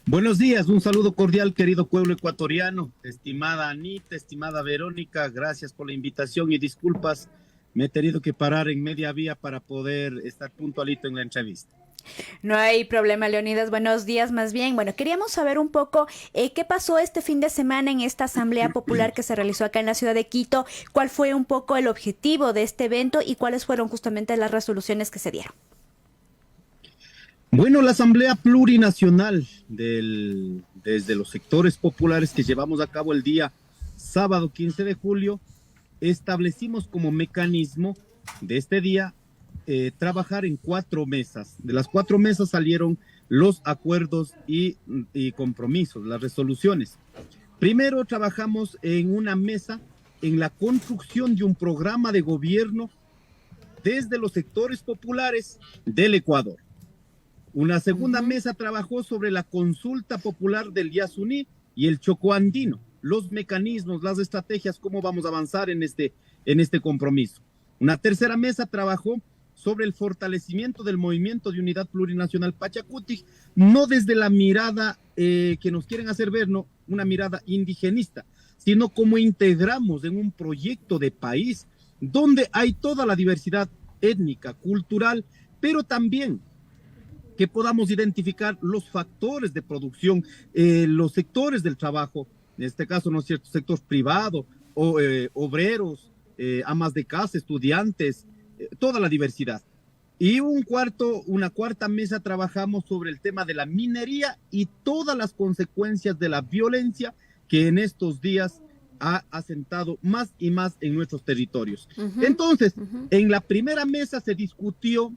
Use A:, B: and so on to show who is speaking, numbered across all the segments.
A: Buenos días, un saludo cordial, querido pueblo ecuatoriano, estimada Anita, estimada Verónica, gracias por la invitación y disculpas, me he tenido que parar en media vía para poder estar puntualito en la entrevista.
B: No hay problema, Leonidas. Buenos días, más bien. Bueno, queríamos saber un poco qué pasó este fin de semana en esta Asamblea Popular que se realizó acá en la ciudad de Quito, cuál fue un poco el objetivo de este evento y cuáles fueron justamente las resoluciones que se dieron.
A: Bueno, la Asamblea Plurinacional desde los sectores populares que llevamos a cabo el día sábado 15 de julio, establecimos como mecanismo de este día trabajar en 4 mesas. De las 4 mesas salieron los acuerdos y compromisos, las resoluciones. Primero trabajamos en una mesa en la construcción de un programa de gobierno desde los sectores populares del Ecuador. Una segunda mesa trabajó sobre la consulta popular del Yasuní y el Chocó Andino, los mecanismos, las estrategias, cómo vamos a avanzar en este compromiso. Una tercera mesa trabajó sobre el fortalecimiento del movimiento de unidad plurinacional Pachacutic, no desde la mirada que nos quieren hacer ver, no una mirada indigenista, sino cómo integramos en un proyecto de país donde hay toda la diversidad étnica, cultural, pero también que podamos identificar los factores de producción, los sectores del trabajo, en este caso, ¿no es cierto?, sector privado, obreros, amas de casa, estudiantes, toda la diversidad. Y una cuarta mesa trabajamos sobre el tema de la minería y todas las consecuencias de la violencia que en estos días ha asentado más y más en nuestros territorios. Entonces, en la primera mesa se discutió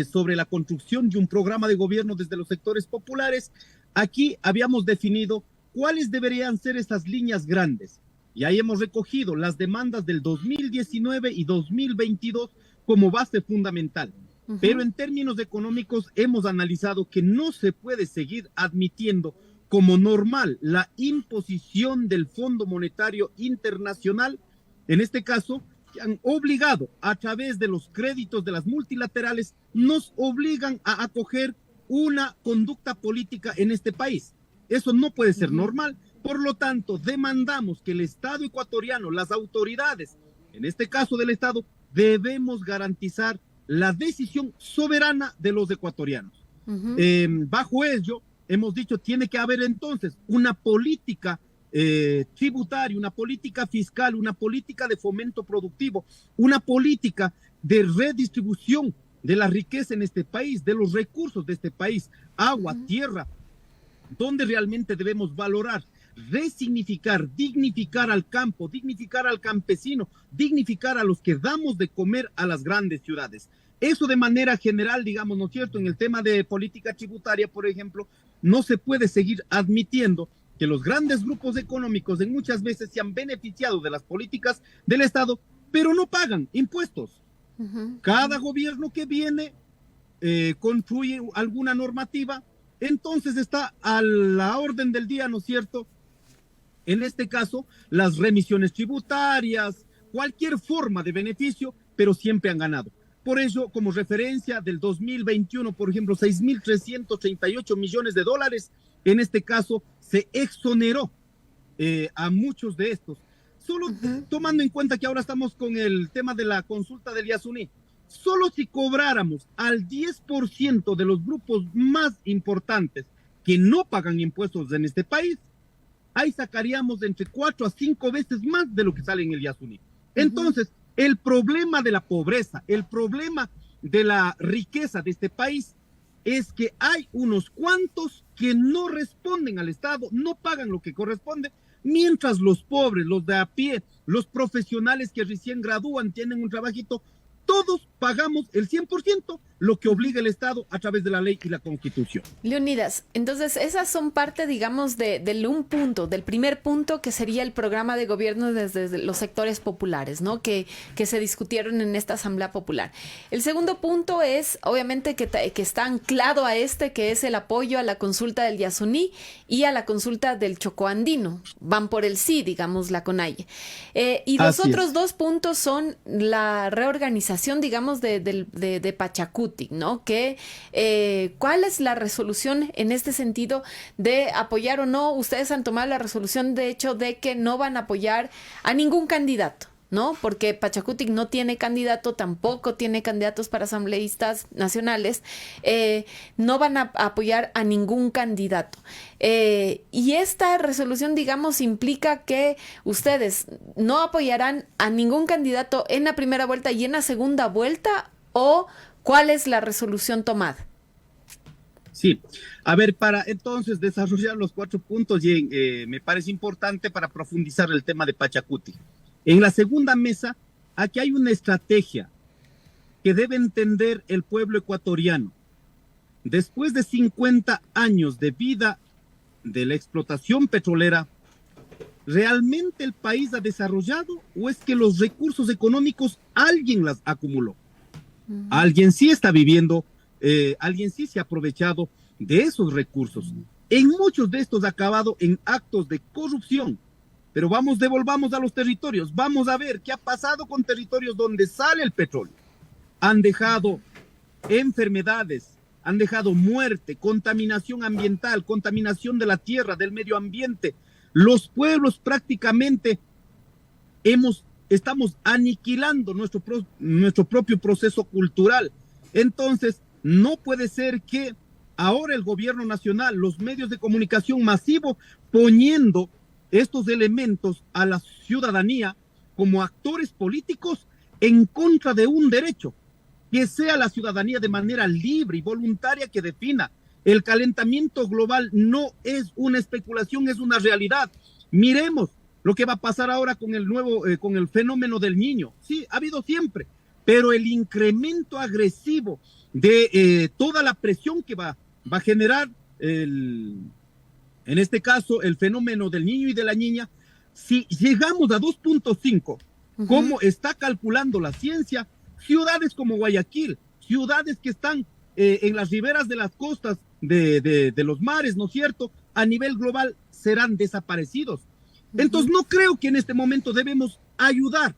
A: sobre la construcción de un programa de gobierno desde los sectores populares. Aquí habíamos definido cuáles deberían ser esas líneas grandes. Y ahí hemos recogido las demandas del 2019 y 2022 como base fundamental. Pero en términos económicos hemos analizado que no se puede seguir admitiendo como normal la imposición del Fondo Monetario Internacional, en este caso, que han obligado a través de los créditos de las multilaterales, nos obligan a acoger una conducta política en este país. Eso no puede ser normal. Por lo tanto, demandamos que el Estado ecuatoriano, las autoridades, en este caso del Estado, debemos garantizar la decisión soberana de los ecuatorianos. Bajo ello, hemos dicho, tiene que haber entonces una política tributaria, una política fiscal, una política de fomento productivo, una política de redistribución de la riqueza en este país, de los recursos de este país, agua, tierra, donde realmente debemos valorar, resignificar, dignificar al campo, dignificar al campesino, dignificar a los que damos de comer a las grandes ciudades. Eso de manera general, digamos, ¿no es cierto? En el tema de política tributaria, por ejemplo, no se puede seguir admitiendo que los grandes grupos económicos en muchas veces se han beneficiado de las políticas del Estado, pero no pagan impuestos. Cada gobierno que viene construye alguna normativa, entonces está a la orden del día, ¿no es cierto?, en este caso, las remisiones tributarias, cualquier forma de beneficio, pero siempre han ganado. Por eso, como referencia del 2021, por ejemplo, 6.338 millones de dólares, en este caso se exoneró a muchos de estos. Solo tomando en cuenta que ahora estamos con el tema de la consulta del Yasuní, solo si cobráramos al 10% de los grupos más importantes que no pagan impuestos en este país, ahí sacaríamos de entre 4 a 5 veces más de lo que sale en el Yasuní. Entonces, el problema de la pobreza, el problema de la riqueza de este país es que hay unos cuantos que no responden al Estado, no pagan lo que corresponde, mientras los pobres, los de a pie, los profesionales que recién gradúan, tienen un trabajito, todos pagamos el 100%, lo que obliga el Estado a través de la ley y la Constitución.
B: Leonidas, entonces esas son parte, digamos, del primer punto que sería el programa de gobierno desde los sectores populares, ¿no? Que se discutieron en esta Asamblea Popular. El segundo punto es, obviamente, que está anclado a que es el apoyo a la consulta del Yasuní y a la consulta del Chocó Andino. Van por el sí, digamos, la CONAIE. Y los otros dos puntos son la reorganización, digamos, de Pachacuti. Pachacutic, ¿no? ¿Cuál es la resolución en este sentido de apoyar o no? Ustedes han tomado la resolución, de hecho, de que no van a apoyar a ningún candidato, ¿no? Porque Pachacutic no tiene candidato, tampoco tiene candidatos para asambleístas nacionales, no van a apoyar a ningún candidato. Y esta resolución, digamos, implica que ustedes no apoyarán a ningún candidato en la primera vuelta y en la segunda vuelta, ¿o cuál es la resolución tomada?
A: Sí, a ver, para entonces desarrollar los 4 puntos, me parece importante para profundizar el tema de Pachacutic. En la segunda mesa, aquí hay una estrategia que debe entender el pueblo ecuatoriano. Después de 50 años de vida de la explotación petrolera, ¿realmente el país ha desarrollado o es que los recursos económicos alguien las acumuló? Alguien sí está viviendo, alguien sí se ha aprovechado de esos recursos. En muchos de estos ha acabado en actos de corrupción. Pero devolvamos a los territorios. Vamos a ver qué ha pasado con territorios donde sale el petróleo. Han dejado enfermedades, han dejado muerte, contaminación ambiental, contaminación de la tierra, del medio ambiente. Los pueblos prácticamente estamos aniquilando nuestro propio proceso cultural. Entonces, no puede ser que ahora el gobierno nacional, los medios de comunicación masivos, poniendo estos elementos a la ciudadanía como actores políticos en contra de un derecho, que sea la ciudadanía de manera libre y voluntaria que defina. El calentamiento global no es una especulación, es una realidad. Miremos lo que va a pasar ahora con con el fenómeno del Niño. Sí, ha habido siempre, pero el incremento agresivo de toda la presión que va a generar en este caso, el fenómeno del niño y de la niña, si llegamos a 2.5, como está calculando la ciencia, ciudades como Guayaquil, ciudades que están en las riberas de las costas de los mares, ¿no es cierto?, a nivel global serán desaparecidos. Entonces, no creo que en este momento debemos ayudar,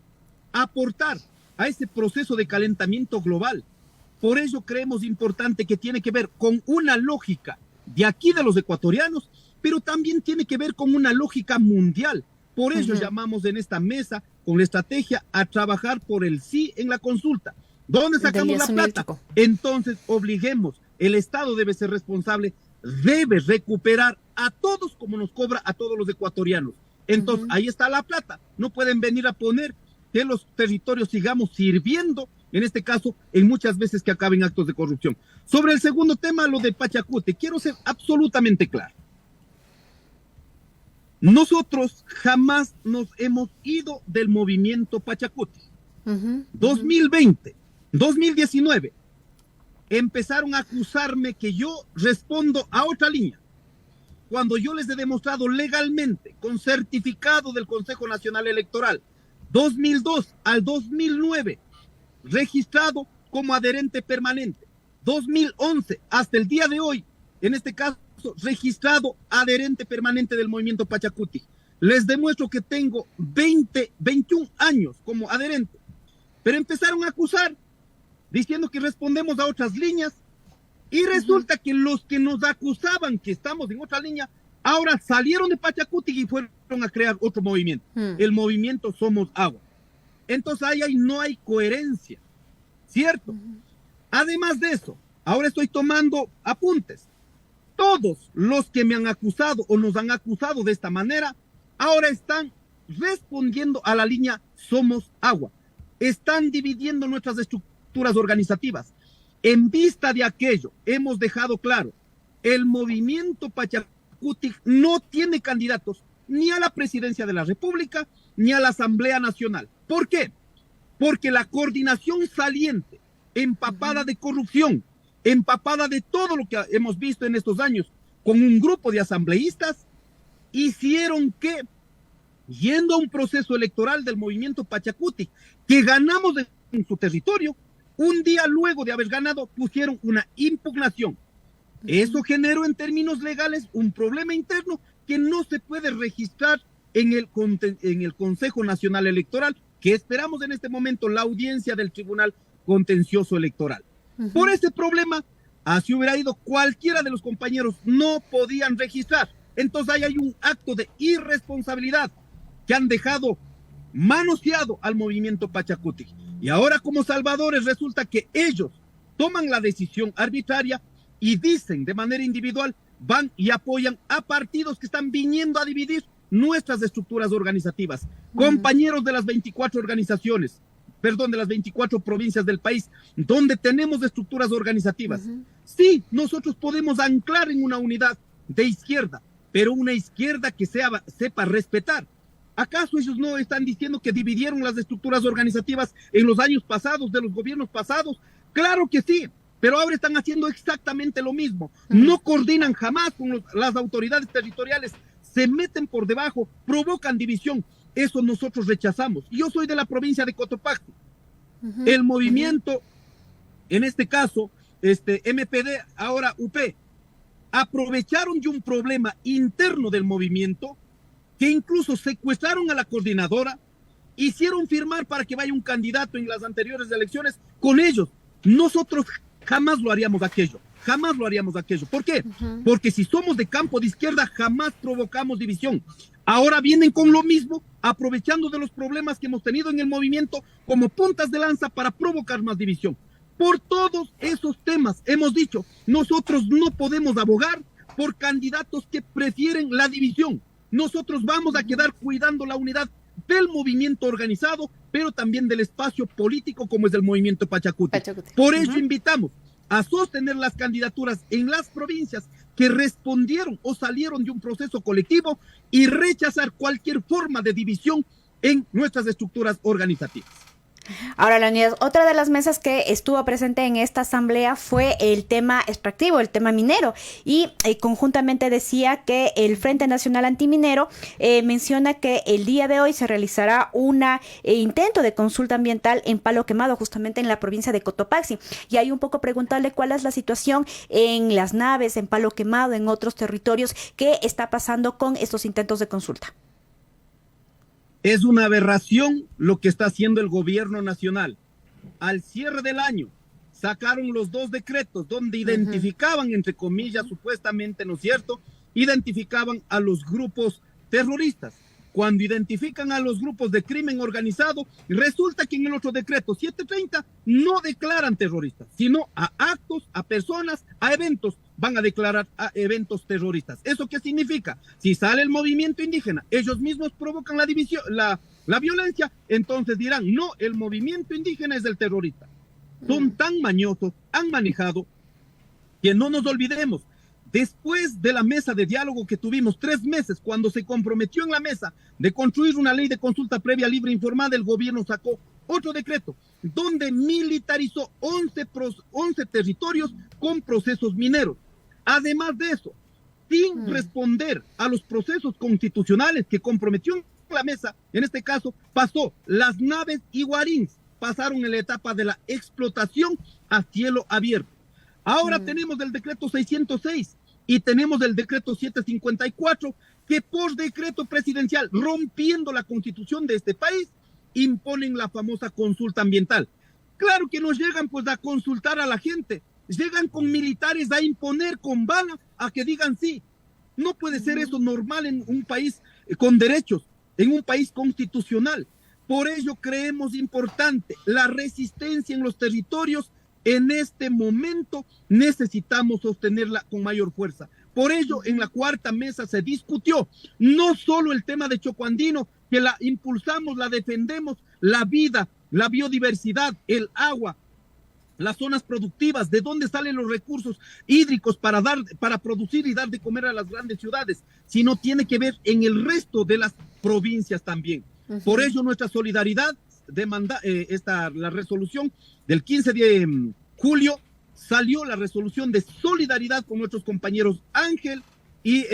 A: aportar a ese proceso de calentamiento global. Por eso creemos importante que tiene que ver con una lógica de aquí de los ecuatorianos, pero también tiene que ver con una lógica mundial. Por eso llamamos en esta mesa, con la estrategia, a trabajar por el sí en la consulta. ¿Dónde sacamos la plata? Entonces, obliguemos, el Estado debe ser responsable, debe recuperar a todos como nos cobra a todos los ecuatorianos. Entonces, ahí está la plata. No pueden venir a poner que los territorios sigamos sirviendo, en este caso, en muchas veces que acaben actos de corrupción. Sobre el segundo tema, lo de Pachacutic, quiero ser absolutamente claro. Nosotros jamás nos hemos ido del movimiento Pachacutic. 2020, 2019, empezaron a acusarme que yo respondo a otra línea, cuando yo les he demostrado legalmente, con certificado del Consejo Nacional Electoral, 2002 al 2009, registrado como adherente permanente, 2011 hasta el día de hoy, en este caso, registrado adherente permanente del movimiento Pachacutic. Les demuestro que tengo 21 años como adherente, pero empezaron a acusar diciendo que respondemos a otras líneas y resulta que los que nos acusaban que estamos en otra línea ahora salieron de Pachacutic y fueron a crear otro movimiento, el movimiento Somos Agua. Entonces ahí no hay coherencia, ¿cierto? Además de eso, ahora estoy tomando apuntes. Todos los que me han acusado o nos han acusado de esta manera, ahora están respondiendo a la línea Somos Agua. Están dividiendo nuestras estructuras organizativas. En vista de aquello, hemos dejado claro, el movimiento Pachacutic no tiene candidatos ni a la presidencia de la República ni a la Asamblea Nacional. ¿Por qué? Porque la coordinación saliente, empapada de corrupción, empapada de todo lo que hemos visto en estos años, con un grupo de asambleístas, hicieron que, yendo a un proceso electoral del movimiento Pachacutic, que ganamos en su territorio, un día luego de haber ganado, pusieron una impugnación. Eso generó en términos legales un problema interno que no se puede registrar en el Consejo Nacional Electoral, que esperamos en este momento la audiencia del Tribunal Contencioso Electoral. Por ese problema, así hubiera ido cualquiera de los compañeros, no podían registrar. Entonces ahí hay un acto de irresponsabilidad que han dejado manoseado al movimiento Pachacuti. Y ahora como salvadores resulta que ellos toman la decisión arbitraria y dicen de manera individual, van y apoyan a partidos que están viniendo a dividir nuestras estructuras organizativas. Compañeros de las 24 organizaciones, de las 24 provincias del país, donde tenemos estructuras organizativas. Sí, nosotros podemos anclar en una unidad de izquierda, pero una izquierda que sepa respetar. ¿Acaso ellos no están diciendo que dividieron las estructuras organizativas en los años pasados, de los gobiernos pasados? Claro que sí, pero ahora están haciendo exactamente lo mismo. No coordinan jamás con las autoridades territoriales, se meten por debajo, provocan división. Eso nosotros rechazamos. Yo soy de la provincia de Cotopaxi. El movimiento, en este caso, MPD, ahora UP, aprovecharon de un problema interno del movimiento que incluso secuestraron a la coordinadora, hicieron firmar para que vaya un candidato en las anteriores elecciones con ellos. Nosotros jamás lo haríamos aquello. Jamás lo haríamos aquello. ¿Por qué? Porque si somos de campo de izquierda, jamás provocamos división. Ahora vienen con lo mismo, aprovechando de los problemas que hemos tenido en el movimiento como puntas de lanza para provocar más división. Por todos esos temas hemos dicho, nosotros no podemos abogar por candidatos que prefieren la división. Nosotros vamos a quedar cuidando la unidad del movimiento organizado, pero también del espacio político como es el movimiento Pachacuti. Por ello invitamos a sostener las candidaturas en las provincias que respondieron o salieron de un proceso colectivo y rechazar cualquier forma de división en nuestras estructuras organizativas.
C: Ahora, Leonidas, otra de las mesas que estuvo presente en esta asamblea fue el tema extractivo, el tema minero, y conjuntamente decía que el Frente Nacional Antiminero menciona que el día de hoy se realizará un intento de consulta ambiental en Palo Quemado, justamente en la provincia de Cotopaxi, y hay un poco preguntarle cuál es la situación en las naves, en Palo Quemado, en otros territorios, qué está pasando con estos intentos de consulta.
A: Es una aberración lo que está haciendo el gobierno nacional. Al cierre del año sacaron los 2 decretos donde identificaban, entre comillas, supuestamente, ¿no es cierto?, identificaban a los grupos terroristas. Cuando identifican a los grupos de crimen organizado, resulta que en el otro decreto 730 no declaran terroristas, sino a actos, a personas, a eventos. Van a declarar a eventos terroristas. ¿Eso qué significa? Si sale el movimiento indígena, ellos mismos provocan la división, la violencia, entonces dirán, no, el movimiento indígena es el terrorista. Son tan mañosos, han manejado, que no nos olvidemos, después de la mesa de diálogo que tuvimos 3 meses, cuando se comprometió en la mesa de construir una ley de consulta previa, libre e informada, el gobierno sacó otro decreto donde militarizó 11 territorios con procesos mineros. Además de eso, sin responder a los procesos constitucionales que comprometió en la mesa, en este caso, pasó las naves y guarins, pasaron en la etapa de la explotación a cielo abierto. Ahora tenemos el decreto 606 y tenemos el decreto 754, que por decreto presidencial, rompiendo la constitución de este país, imponen la famosa consulta ambiental. Claro que no llegan pues a consultar a la gente, llegan con militares a imponer con bala a que digan sí. No puede ser eso normal en un país con derechos, en un país constitucional. Por ello creemos importante la resistencia en los territorios. En este momento necesitamos sostenerla con mayor fuerza. Por ello, en la 4ª mesa se discutió no solo el tema de Choco Andino, que la impulsamos, la defendemos, la vida, la biodiversidad, el agua, las zonas productivas, de dónde salen los recursos hídricos para producir y dar de comer a las grandes ciudades, sino tiene que ver en el resto de las provincias también. Por ello, nuestra solidaridad demanda la resolución del 15 de julio, salió la resolución de solidaridad con nuestros compañeros Ángel y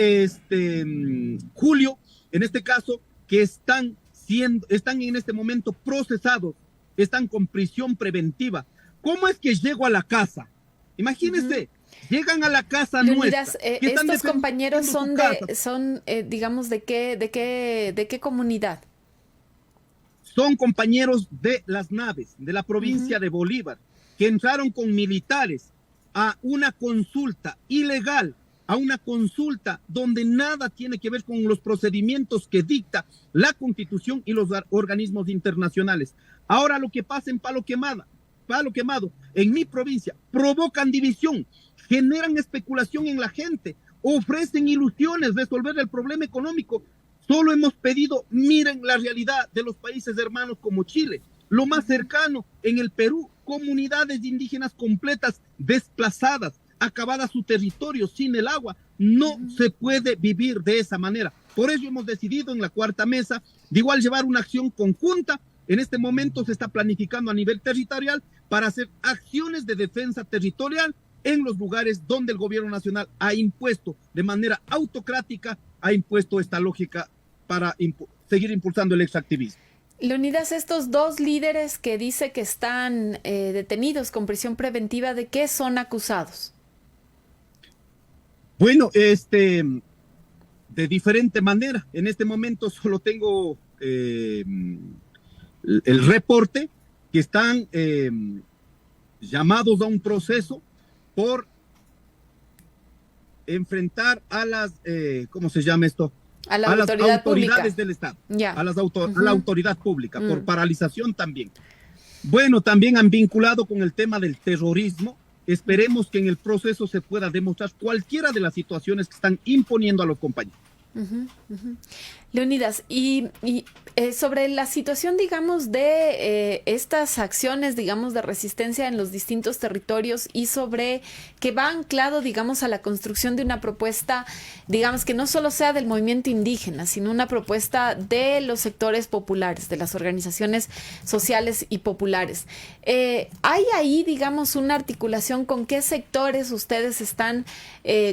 A: Julio, en este caso, que están en este momento procesados, están con prisión preventiva. ¿Cómo es que llego a la casa? Imagínense, llegan a la casa nuestra.
B: Estos compañeros son digamos, ¿de qué comunidad?
A: Son compañeros de las naves, de la provincia de Bolívar. que entraron con militares a una consulta ilegal, a una consulta donde nada tiene que ver con los procedimientos que dicta la Constitución y los organismos internacionales. Ahora lo que pasa en Palo Quemado, en mi provincia, provocan división, generan especulación en la gente, ofrecen ilusiones de resolver el problema económico. Solo hemos pedido, miren la realidad de los países hermanos como Chile, lo más cercano en el Perú, comunidades indígenas completas desplazadas, acabada su territorio, sin el agua. No se puede vivir de esa manera. Por ello hemos decidido en la cuarta mesa de igual llevar una acción conjunta. En este momento se está planificando a nivel territorial para hacer acciones de defensa territorial en los lugares donde el gobierno nacional ha impuesto de manera autocrática, ha impuesto esta lógica para seguir impulsando el extractivismo.
B: Leonidas, estos dos líderes que dice que están detenidos con prisión preventiva, ¿de qué son acusados?
A: Bueno, de diferente manera. En este momento solo tengo el reporte que están llamados a un proceso por enfrentar a las, ¿cómo se llama esto?
B: A las autoridades
A: pública. Del Estado,
B: ya.
A: a la autoridad pública, por paralización también. Bueno, también han vinculado con el tema del terrorismo. Esperemos que en el proceso se pueda demostrar cualquiera de las situaciones que están imponiendo a los compañeros.
B: Leonidas, y sobre la situación, digamos, de estas acciones, digamos, de resistencia en los distintos territorios y sobre que va anclado, digamos, a la construcción de una propuesta, digamos, que no solo sea del movimiento indígena, sino una propuesta de los sectores populares, de las organizaciones sociales y populares. ¿Hay ahí, digamos, una articulación con qué sectores ustedes están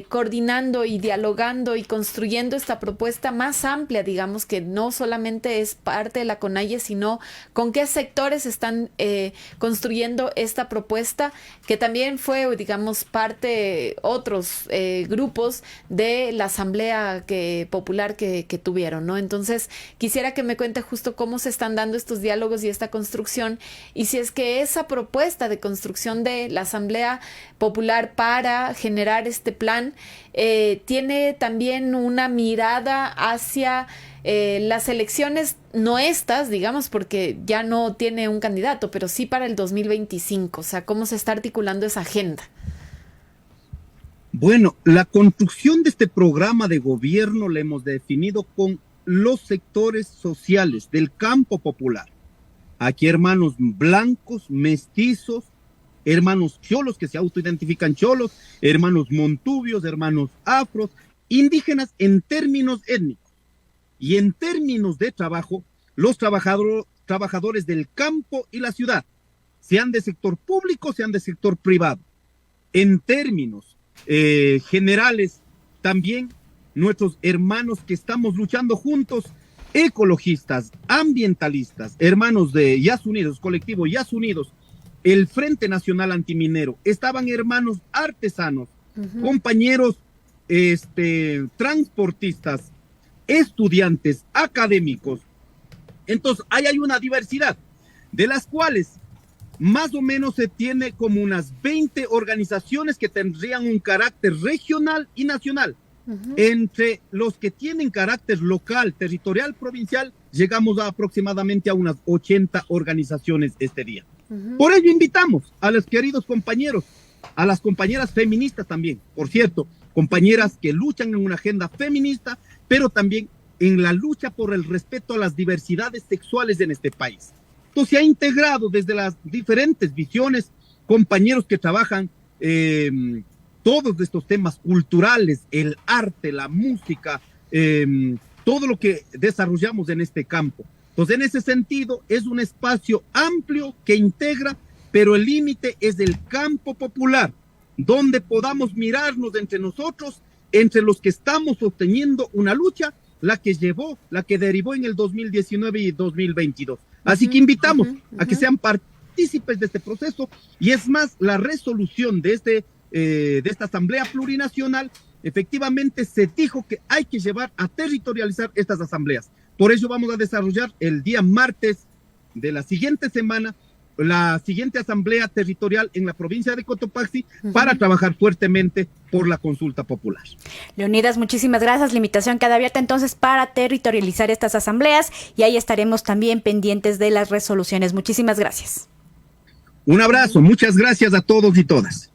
B: coordinando y dialogando y construyendo esta propuesta más amplia, digamos, que no solamente es parte de la CONAIE, sino con qué sectores están construyendo esta propuesta, que también fue, digamos, parte otros grupos de la asamblea popular que tuvieron, ¿no? Entonces, quisiera que me cuente justo cómo se están dando estos diálogos y esta construcción, y si es que esa propuesta de construcción de la asamblea popular para generar este plan tiene también una mirada hacia las elecciones, no estas, digamos, porque ya no tiene un candidato, pero sí para el 2025, o sea, ¿cómo se está articulando esa agenda?
A: Bueno, la construcción de este programa de gobierno la hemos definido con los sectores sociales del campo popular. Aquí hermanos blancos, mestizos, hermanos cholos que se autoidentifican cholos, hermanos montubios, hermanos afros, indígenas en términos étnicos. Y en términos de trabajo, los trabajadores del campo y la ciudad, sean de sector público, sean de sector privado. En términos generales, también nuestros hermanos que estamos luchando juntos, ecologistas, ambientalistas, hermanos de Yas Unidos, colectivo Yas Unidos, el Frente Nacional Antiminero, estaban hermanos artesanos, compañeros transportistas, estudiantes, académicos. Entonces, ahí hay una diversidad, de las cuales más o menos se tiene como unas 20 organizaciones que tendrían un carácter regional y nacional. Entre los que tienen carácter local, territorial, provincial, llegamos aproximadamente a unas 80 organizaciones este día. Por ello invitamos a los queridos compañeros, a las compañeras feministas también, por cierto, compañeras que luchan en una agenda feminista, pero también en la lucha por el respeto a las diversidades sexuales en este país. Entonces se ha integrado desde las diferentes visiones compañeros que trabajan todos estos temas culturales, el arte, la música, todo lo que desarrollamos en este campo. Entonces, en ese sentido, es un espacio amplio que integra, pero el límite es el campo popular, donde podamos mirarnos entre nosotros, entre los que estamos sosteniendo una lucha, la que derivó en el 2019 y 2022. Así que invitamos a que sean partícipes de este proceso, y es más, la resolución de esta Asamblea Plurinacional, efectivamente se dijo que hay que llevar a territorializar estas asambleas. Por ello vamos a desarrollar el día martes de la siguiente semana la siguiente asamblea territorial en la provincia de Cotopaxi para trabajar fuertemente por la consulta popular.
C: Leonidas, muchísimas gracias. La invitación queda abierta entonces para territorializar estas asambleas y ahí estaremos también pendientes de las resoluciones. Muchísimas gracias.
A: Un abrazo, muchas gracias a todos y todas.